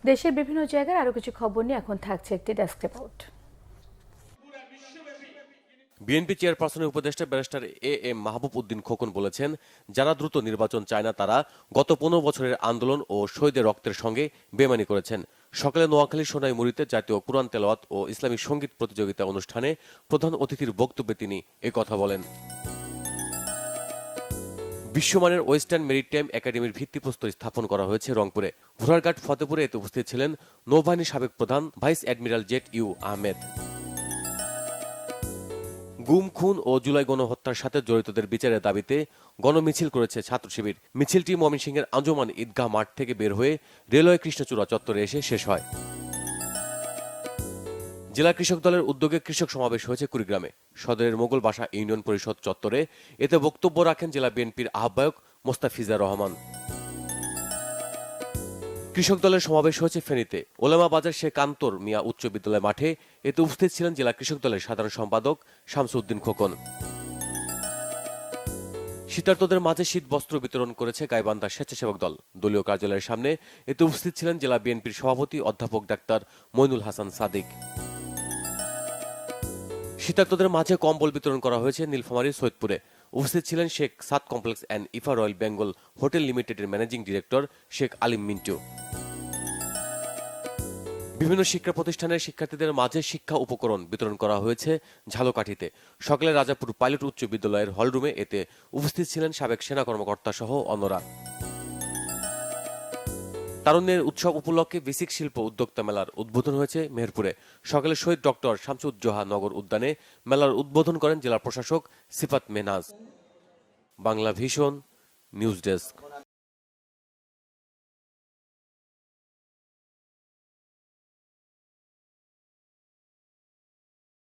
দেশের বিভিন্ন জায়গার আরো কিছু খবর নিয়ে এখন থাকছে একটি ডেস্ক রিপোর্ট। বিএনপি চেয়ারপারসনের উপদেষ্টা ব্যারিস্টার এ.এম. মাহবুব উদ্দিন খোকন বলেছেন, যারা দ্রুত নির্বাচন চায় না তারা গত 15 বছরের আন্দোলন ও শহীদের রক্তের সঙ্গে বেমানি করেছেন। সকালে নোয়াখালীর সোনাইমুড়িতে জাতীয় কুরআন তেলাওয়াত ও ইসলামী সঙ্গীত প্রতিযোগিতা অনুষ্ঠানে প্রধান অতিথির বক্তব্যে তিনি কথা বলেন। বিশ্বমানের ওয়েস্টার্ন মেরিটাইম একাডেমির ভিত্তিপ্রস্তর স্থাপন করা হয়েছে রংপুরে। ভোরারঘাট ফতেপুরে এতে উপস্থিত ছিলেন নৌবাহিনীর সাবেক প্রধান vice admiral Z you Ahmed. গুম, খুন ও জুলাই গণহত্যার সাথে জড়িতদের বিচারের দাবিতে গণমিছিল করেছে ছাত্র শিবির। মিছিলটি ময়মনসিংহের আঞ্জুমান ঈদগাহ মাঠ থেকে বের হয়ে রেলওয়ে কৃষ্ণচূড়া চত্বরে এসে শেষ হয়। জেলা কৃষক দলের উদ্যোগে কৃষক সমাবেশ হয়েছে কুড়িগ্রামে। সদরের মোগল বাসা ইউনিয়ন পরিষদ চত্বরে এতে বক্তব্য রাখেন জেলা বিএনপির আহ্বায়ক মোস্তাফিজুর রহমান। কৃষক দলের সমাবেশ হয়েছে ফেনীতে ওলামা বাজার শেখ কান্তর মিয়া উচ্চ বিদ্যালয় মাঠে। এতে উপস্থিত ছিলেন জেলা কৃষক দলের সাধারণ সম্পাদক শামসুদ্দিন খোকন। শীতার্তদের মাঝে শীত বস্ত্র বিতরণ করেছে গাইবান্ধা স্বেচ্ছাসেবক দল। দলীয় কার্যালয়ের সামনে এতে উপস্থিত ছিলেন জেলা বিএনপির সভাপতি অধ্যাপক ডাক্তার মইনুল হাসান সাদিক। শীতার্তদের মাঝে কম্বল বিতরণ করা হয়েছে নীলফামারীর সৈয়দপুরে। উপস্থিত ছিলেন Sheikh Saad complex and Ifa royal Bengal hotel লিমিটেডের ম্যানেজিং ডিরেক্টর শেখ আলিম মিন্টু। বিভিন্ন শিক্ষা প্রতিষ্ঠানের শিক্ষার্থীদের মাঝে শিক্ষা উপকরণ বিতরণ করা হয়েছে ঝালকাঠিতে। সকালে রাজাপুর পাইলট উচ্চ বিদ্যালয়ের হলরুমে এতে উপস্থিত ছিলেন সাবেক সেনা কর্মকর্তা সহ অন্যরা। তারুণ্যের উৎসব উপলক্ষে বেসিক শিল্প উদ্যোক্তা মেলার উদ্বোধন হয়েছে মেহেরপুরে। সকালে শহীদ ডক্টর শামসুজ্জোহা নগর উদ্যানে মেলার উদ্বোধন করেন জেলা প্রশাসক Sifat Mehnaz. Bangla vision news desk.